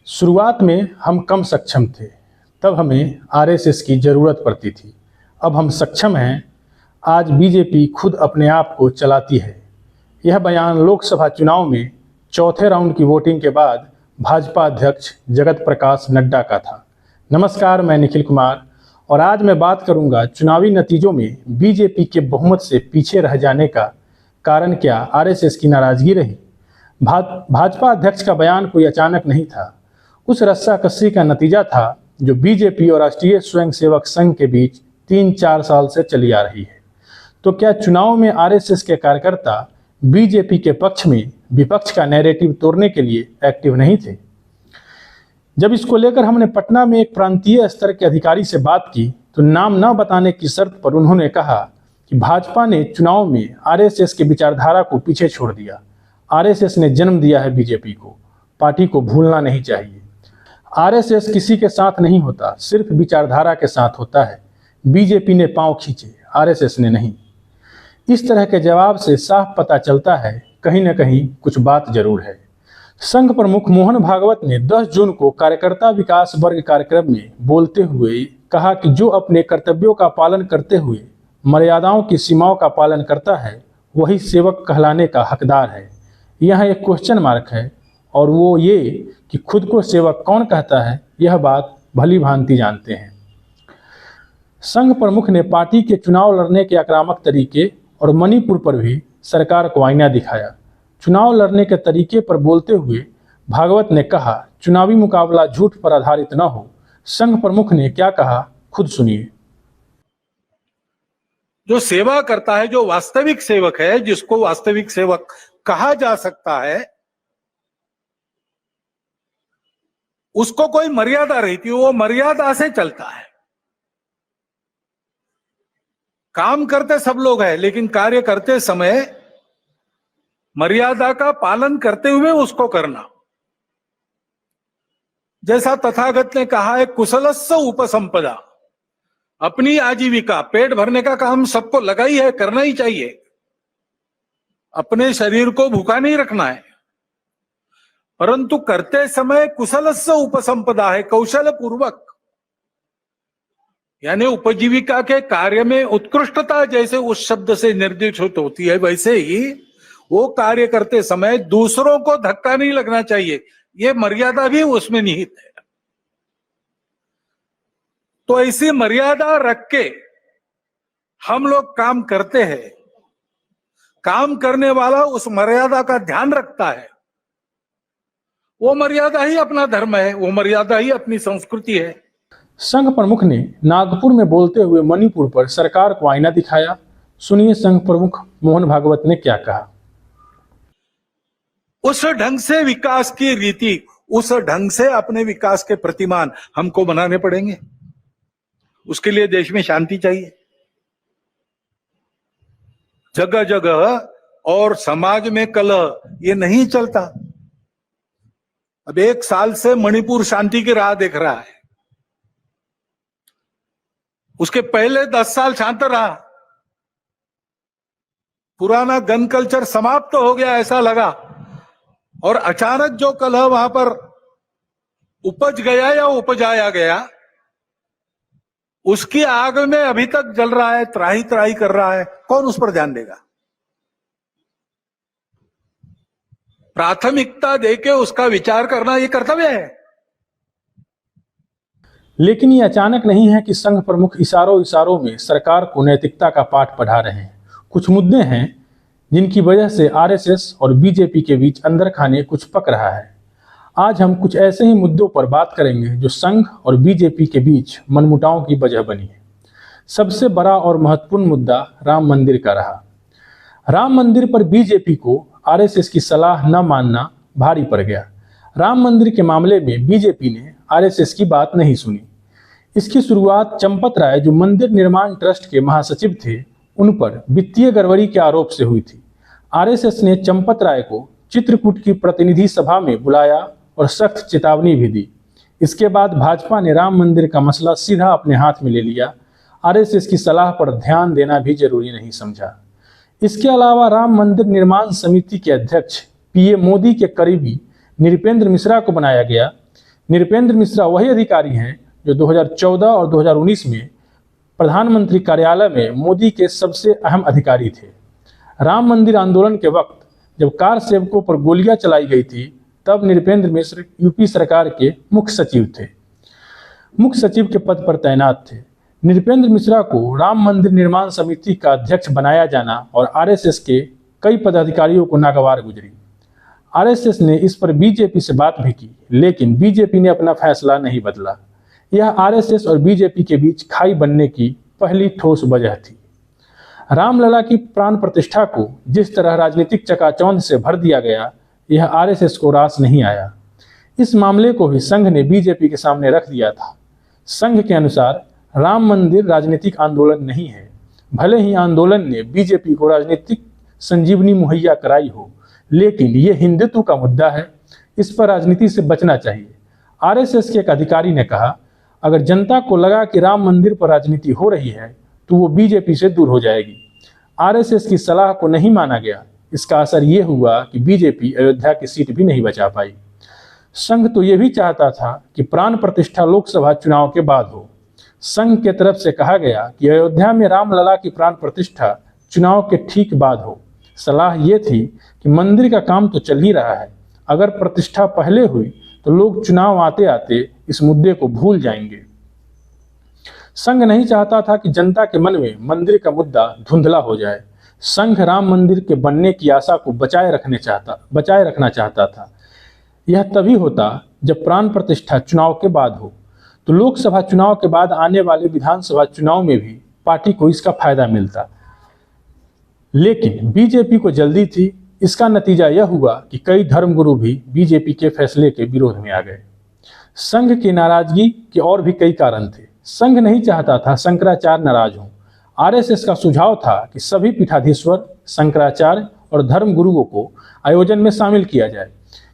शुरुआत में हम कम सक्षम थे, तब हमें आरएसएस की ज़रूरत पड़ती थी। अब हम सक्षम हैं, आज बीजेपी खुद अपने आप को चलाती है। यह बयान लोकसभा चुनाव में चौथे राउंड की वोटिंग के बाद भाजपा अध्यक्ष जगत प्रकाश नड्डा का था। नमस्कार, मैं निखिल कुमार और आज मैं बात करूंगा चुनावी नतीजों में बीजेपी के बहुमत से पीछे रह जाने का कारण क्या आरएसएस की नाराजगी रही। भाजपा अध्यक्ष का बयान कोई अचानक नहीं था, उस रस्साकसी का नतीजा था जो बीजेपी और राष्ट्रीय स्वयंसेवक संघ के बीच 3-4 साल से चली आ रही है। तो क्या चुनाव में आरएसएस के कार्यकर्ता बीजेपी के पक्ष में विपक्ष का नैरेटिव तोड़ने के लिए एक्टिव नहीं थे? जब इसको लेकर हमने पटना में एक प्रांतीय स्तर के अधिकारी से बात की तो नाम न बताने की शर्त पर उन्होंने कहा कि भाजपा ने चुनाव में आरएसएस के विचारधारा को पीछे छोड़ दिया। आरएसएस ने जन्म दिया है बीजेपी को, पार्टी को भूलना नहीं चाहिए। आरएसएस किसी के साथ नहीं होता, सिर्फ विचारधारा के साथ होता है। बीजेपी ने पांव खींचे, आरएसएस ने नहीं। इस तरह के जवाब से साफ पता चलता है कहीं न कहीं कुछ बात जरूर है। संघ प्रमुख मोहन भागवत ने 10 जून को कार्यकर्ता विकास वर्ग कार्यक्रम में बोलते हुए कहा कि जो अपने कर्तव्यों का पालन करते हुए मर्यादाओं की सीमाओं का पालन करता है वही सेवक कहलाने का हकदार है। यह एक क्वेश्चन मार्क है और वो ये कि खुद को सेवक कौन कहता है, यह बात भली भांति जानते हैं। संघ प्रमुख ने पार्टी के चुनाव लड़ने के आक्रामक तरीके और मणिपुर पर भी सरकार को आईना दिखाया। चुनाव लड़ने के तरीके पर बोलते हुए भागवत ने कहा, चुनावी मुकाबला झूठ पर आधारित न हो। संघ प्रमुख ने क्या कहा, खुद सुनिए। जो सेवा करता है, जो वास्तविक सेवक है, जिसको वास्तविक सेवक कहा जा सकता है, उसको कोई मर्यादा रहती है, वो मर्यादा से चलता है। काम करते सब लोग हैं, लेकिन कार्य करते समय मर्यादा का पालन करते हुए उसको करना। जैसा तथागत ने कहा है, कुशलस्य उपसंपदा। अपनी आजीविका, पेट भरने का काम सबको लगा ही है, करना ही चाहिए। अपने शरीर को भूखा नहीं रखना है, परंतु करते समय कुशलस्य उपसंपदा है, कौशल पूर्वक। यानी उपजीविका के कार्य में उत्कृष्टता जैसे उस शब्द से निर्दिष्ट होती है, वैसे ही वो कार्य करते समय दूसरों को धक्का नहीं लगना चाहिए। ये मर्यादा भी उसमें निहित है। तो ऐसी मर्यादा रख के हम लोग काम करते हैं। काम करने वाला उस मर्यादा का ध्यान रखता है। वो मर्यादा ही अपना धर्म है, वो मर्यादा ही अपनी संस्कृति है। संघ प्रमुख ने नागपुर में बोलते हुए मणिपुर पर सरकार को आईना दिखाया। सुनिए संघ प्रमुख मोहन भागवत ने क्या कहा। उस ढंग से विकास की रीति, उस ढंग से अपने विकास के प्रतिमान हमको बनाने पड़ेंगे। उसके लिए देश में शांति चाहिए। जगह जगह और समाज में कलह ये नहीं चलता। अब 1 साल से मणिपुर शांति की राह देख रहा है। उसके पहले 10 साल शांत रहा। पुराना गन कल्चर समाप्त हो गया ऐसा लगा, और अचानक जो कलह वहां पर उपज गया या उपजाया गया, उसकी आग में अभी तक जल रहा है, त्राही त्राही कर रहा है। कौन उस पर ध्यान देगा? प्राथमिकता देके उसका विचार करना ये कर्तव्य है। लेकिन ये अचानक नहीं है कि संघ प्रमुख इशारों इशारों में सरकार को नैतिकता का पाठ पढ़ा रहे हैं। कुछ मुद्दे हैं जिनकी वजह से आरएसएस और बीजेपी के बीच अंदर खाने कुछ पक रहा है। आज हम कुछ ऐसे ही मुद्दों पर बात करेंगे जो संघ और बीजेपी के बीच मनमुटाव की वजह बनी है। सबसे बड़ा और महत्वपूर्ण मुद्दा राम मंदिर का रहा। राम मंदिर पर बीजेपी को आरएसएस की सलाह न मानना भारी पड़ गया। राम मंदिर के मामले में बीजेपी ने आरएसएस की बात नहीं सुनी। इसकी शुरुआत चंपत राय, जो मंदिर निर्माण ट्रस्ट के महासचिव थे, उन पर वित्तीय गड़बड़ी के आरोप से हुई थी। आरएसएस ने चंपत राय को चित्रकूट की प्रतिनिधि सभा में बुलाया और सख्त चेतावनी भी दी। इसके बाद भाजपा ने राम मंदिर का मसला सीधा अपने हाथ में ले लिया। आरएसएस की सलाह पर ध्यान देना भी जरूरी नहीं समझा। इसके अलावा राम मंदिर निर्माण समिति के अध्यक्ष पीएम मोदी के करीबी नृपेंद्र मिश्रा को बनाया गया। नृपेंद्र मिश्रा वही अधिकारी हैं जो 2014 और 2019 में प्रधानमंत्री कार्यालय में मोदी के सबसे अहम अधिकारी थे। राम मंदिर आंदोलन के वक्त जब कार सेवकों पर गोलियां चलाई गई थी, तब नृपेंद्र मिश्र यूपी सरकार के मुख्य सचिव थे, मुख्य सचिव के पद पर तैनात थे। नृपेंद्र मिश्रा को राम मंदिर निर्माण समिति का अध्यक्ष बनाया जाना और आरएसएस के कई पदाधिकारियों को नागवार गुजरी। आरएसएस ने इस पर बीजेपी से बात भी की, लेकिन बीजेपी ने अपना फैसला नहीं बदला। यह आरएसएस और बीजेपी के बीच खाई बनने की पहली ठोस वजह थी। रामलला की प्राण प्रतिष्ठा को जिस तरह राजनीतिक चकाचौंध से भर दिया गया, यह आरएसएस को रास नहीं आया। इस मामले को भी संघ ने बीजेपी के सामने रख दिया था। संघ के अनुसार राम मंदिर राजनीतिक आंदोलन नहीं है। भले ही आंदोलन ने बीजेपी को राजनीतिक संजीवनी मुहैया कराई हो, लेकिन यह हिंदुत्व का मुद्दा है, इस पर राजनीति से बचना चाहिए। आरएसएस के एक अधिकारी ने कहा, अगर जनता को लगा कि राम मंदिर पर राजनीति हो रही है तो वो बीजेपी से दूर हो जाएगी। आरएसएस की सलाह को नहीं माना गया। इसका असर ये हुआ कि बीजेपी अयोध्या की सीट भी नहीं बचा पाई। संघ तो ये भी चाहता था कि प्राण प्रतिष्ठा लोकसभा चुनाव के बाद हो। संघ के तरफ से कहा गया कि अयोध्या में रामलला की प्राण प्रतिष्ठा चुनाव के ठीक बाद हो। सलाह ये थी कि मंदिर का काम तो चल ही रहा है, अगर प्रतिष्ठा पहले हुई तो लोग चुनाव आते आते इस मुद्दे को भूल जाएंगे। संघ नहीं चाहता था कि जनता के मन में मंदिर का मुद्दा धुंधला हो जाए। संघ राम मंदिर के बनने की आशा को बचाए रखना चाहता था। यह तभी होता जब प्राण प्रतिष्ठा चुनाव के बाद हो, तो लोकसभा चुनाव के बाद आने वाले विधानसभा चुनाव में भी पार्टी को इसका फायदा मिलता। लेकिन बीजेपी को जल्दी थी। इसका नतीजा यह हुआ कि कई धर्मगुरु भी बीजेपी के फैसले के विरोध में आ गए। संघ की नाराजगी के और भी कई कारण थे। संघ नहीं चाहता था शंकराचार्य नाराज हों। आरएसएस का सुझाव था कि सभी पीठाधीश्वर, शंकराचार्य और धर्मगुरुओं को आयोजन में शामिल किया जाए,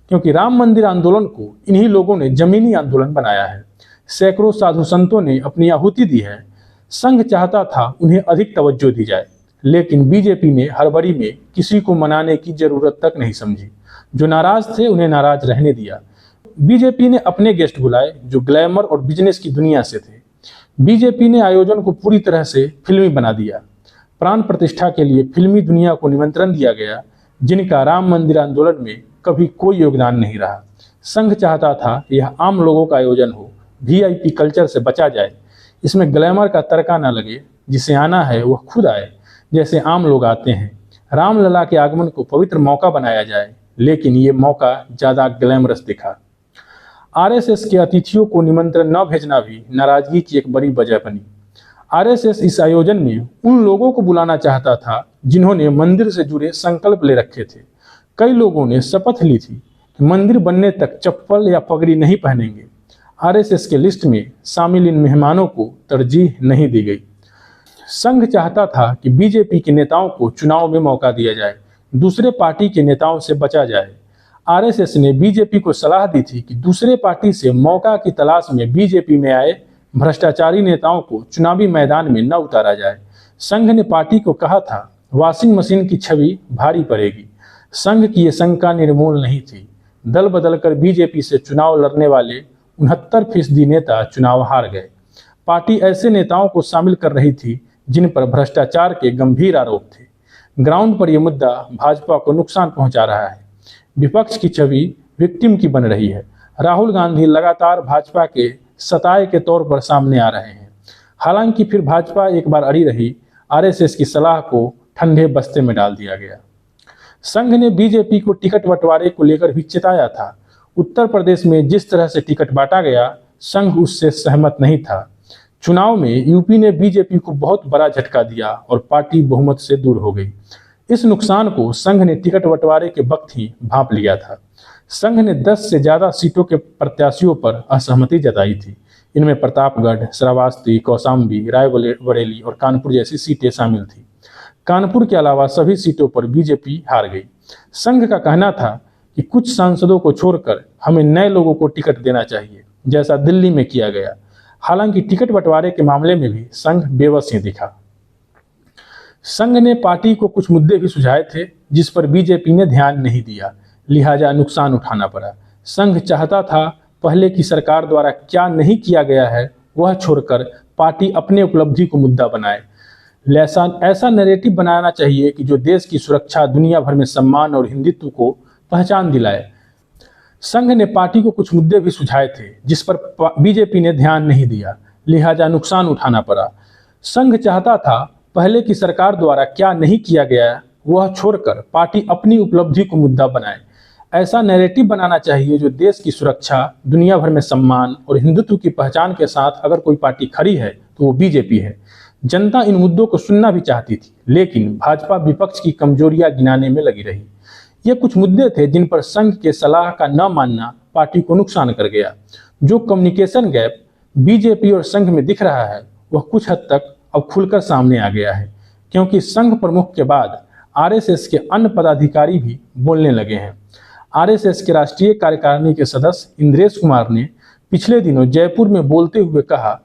क्योंकि राम मंदिर आंदोलन को इन्हीं लोगों ने जमीनी आंदोलन बनाया है। सैकड़ों साधु संतों ने अपनी आहुति दी है। संघ चाहता था उन्हें अधिक तवज्जो दी जाए, लेकिन बीजेपी ने हड़बड़ी में किसी को मनाने की जरूरत तक नहीं समझी। जो नाराज थे उन्हें नाराज रहने दिया। बीजेपी ने अपने गेस्ट बुलाए जो ग्लैमर और बिजनेस की दुनिया से थे। बीजेपी ने आयोजन को पूरी तरह से फिल्मी बना दिया। प्राण प्रतिष्ठा के लिए फिल्मी दुनिया को निमंत्रण दिया गया, जिनका राम मंदिर आंदोलन में कभी कोई योगदान नहीं रहा। संघ चाहता था यह आम लोगों का आयोजन हो, वीआईपी कल्चर से बचा जाए। इसमें ग्लैमर का तड़का न लगे, जिसे आना है वह खुद आए जैसे आम लोग आते हैं। रामलला के आगमन को पवित्र मौका बनाया जाए, लेकिन ये मौका ज़्यादा ग्लैमरस दिखा। आरएसएस के अतिथियों को निमंत्रण न भेजना भी नाराजगी की एक बड़ी वजह बनी। आरएसएस इस आयोजन में उन लोगों को बुलाना चाहता था जिन्होंने मंदिर से जुड़े संकल्प ले रखे थे। कई लोगों ने शपथ ली थी कि मंदिर बनने तक चप्पल या पगड़ी नहीं पहनेंगे। आरएसएस के लिस्ट में शामिल इन मेहमानों को तरजीह नहीं दी गई। संघ चाहता था कि बीजेपी के नेताओं को चुनाव में मौका दिया जाए, दूसरे पार्टी के नेताओं से बचा जाए। आरएसएस ने बीजेपी को सलाह दी थी कि दूसरे पार्टी से मौका की तलाश में बीजेपी में आए भ्रष्टाचारी नेताओं को चुनावी मैदान में न उतारा जाए। संघ ने पार्टी को कहा था वॉशिंग मशीन की छवि भारी पड़ेगी। संघ की ये शंका निर्मूल नहीं थी। दल बदलकर बीजेपी से चुनाव लड़ने वाले 69% नेता चुनाव हार गए। पार्टी ऐसे नेताओं को शामिल कर रही थी जिन पर भ्रष्टाचार के गंभीर आरोप थे। ग्राउंड पर यह मुद्दा भाजपा को नुकसान पहुंचा रहा है। विपक्ष की छवि विक्टिम की बन रही है। राहुल गांधी लगातार भाजपा के सताए के तौर पर सामने आ रहे हैं। हालांकि फिर भाजपा एक बार अड़ी रही। आरएसएस की सलाह को ठंडे बस्ते में डाल दिया गया। संघ ने बीजेपी को टिकट बंटवारे को लेकर भी चेताया था। उत्तर प्रदेश में जिस तरह से टिकट बांटा गया, संघ उससे सहमत नहीं था। चुनाव में यूपी ने बीजेपी को बहुत बड़ा झटका दिया और पार्टी बहुमत से दूर हो गई। इस नुकसान को संघ ने टिकट बंटवारे के वक्त ही भांप लिया था। संघ ने 10 से ज्यादा सीटों के प्रत्याशियों पर असहमति जताई थी। इनमें प्रतापगढ़, श्रावस्ती, कौशाम्बी, रायबरेली और कानपुर जैसी सीटें शामिल थी। कानपुर के अलावा सभी सीटों पर बीजेपी हार गई। संघ का कहना था कि कुछ सांसदों को छोड़कर हमें नए लोगों को टिकट देना चाहिए, जैसा दिल्ली में किया गया। हालांकि टिकट बंटवारे के मामले में भी संघ बेबस ही दिखा। संघ ने पार्टी को कुछ मुद्दे भी सुझाए थे जिस पर बीजेपी ने ध्यान नहीं दिया, लिहाजा नुकसान उठाना पड़ा। संघ चाहता था पहले की सरकार द्वारा क्या नहीं किया गया है वह छोड़कर पार्टी अपने उपलब्धि को मुद्दा बनाए। ऐसा नैरेटिव बनाना चाहिए कि जो देश की सुरक्षा, दुनिया भर में सम्मान और हिंदुत्व को पहचान दिलाए। संघ ने पार्टी को कुछ मुद्दे भी सुझाए थे जिस पर बीजेपी ने ध्यान नहीं दिया, लिहाजा नुकसान उठाना पड़ा। संघ चाहता था पहले की सरकार द्वारा क्या नहीं किया गया वह छोड़कर पार्टी अपनी उपलब्धि को मुद्दा बनाए। ऐसा नैरेटिव बनाना चाहिए जो देश की सुरक्षा, दुनिया भर में सम्मान और हिंदुत्व की पहचान के साथ अगर कोई पार्टी खड़ी है तो वो बीजेपी है। जनता इन मुद्दों को सुनना भी चाहती थी, लेकिन भाजपा विपक्ष की कमजोरियां गिनाने में लगी रही। ये कुछ मुद्दे थे जिन पर संघ के सलाह का न मानना पार्टी को नुकसान कर गया। जो कम्युनिकेशन गैप बीजेपी और संघ में दिख रहा है वह कुछ हद तक अब खुलकर सामने आ गया है, क्योंकि संघ प्रमुख के बाद आरएसएस के अन्य पदाधिकारी भी बोलने लगे हैं। आरएसएस के राष्ट्रीय कार्यकारिणी के सदस्य इंद्रेश कुमार ने पिछले दिनों जयपुर में बोलते हुए कहा,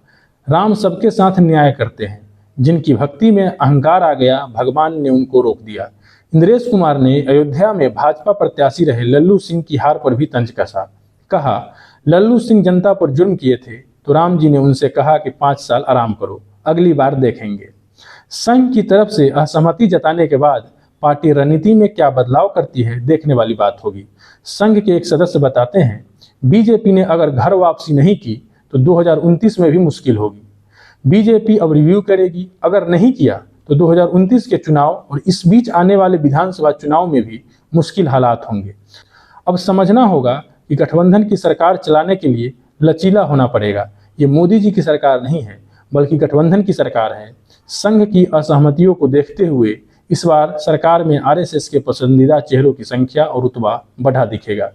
राम सबके साथ न्याय करते हैं, जिनकी भक्ति में अहंकार आ गया भगवान ने उनको रोक दिया। इंद्रेश कुमार ने अयोध्या में भाजपा प्रत्याशी रहे लल्लू सिंह की हार पर भी तंज कसा। कहा, लल्लू सिंह जनता पर जुर्म किए थे तो राम जी ने उनसे कहा कि 5 साल आराम करो, अगली बार देखेंगे। संघ की तरफ से असहमति जताने के बाद पार्टी रणनीति में क्या बदलाव करती है देखने वाली बात होगी। संघ के एक सदस्य बताते हैं, बीजेपी ने अगर घर वापसी नहीं की तो 2029 में भी मुश्किल होगी। बीजेपी अब रिव्यू करेगी, अगर नहीं किया तो 2029 के चुनाव और इस बीच आने वाले विधानसभा चुनाव में भी मुश्किल हालात होंगे। अब समझना होगा कि गठबंधन की सरकार चलाने के लिए लचीला होना पड़ेगा। ये मोदी जी की सरकार नहीं है, बल्कि गठबंधन की सरकार है। संघ की असहमतियों को देखते हुए इस बार सरकार में आरएसएस के पसंदीदा चेहरों की संख्या और रुतबा बढ़ा दिखेगा।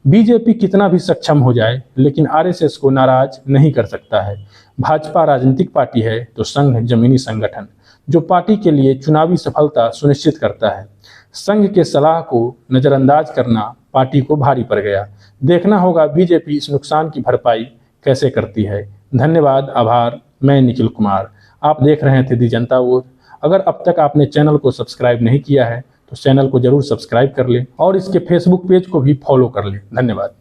बीजेपी कितना भी सक्षम हो जाए, लेकिन आरएसएस को नाराज नहीं कर सकता है। भाजपा राजनीतिक पार्टी है तो संघ जमीनी संगठन, जो पार्टी के लिए चुनावी सफलता सुनिश्चित करता है। संघ के सलाह को नजरअंदाज करना पार्टी को भारी पड़ गया। देखना होगा बीजेपी इस नुकसान की भरपाई कैसे करती है। धन्यवाद, आभार। मैं निखिल कुमार, आप देख रहे थे दी जनता वोट। अगर अब तक आपने चैनल को सब्सक्राइब नहीं किया है तो चैनल को जरूर सब्सक्राइब कर लें और इसके फेसबुक पेज को भी फॉलो कर लें। धन्यवाद।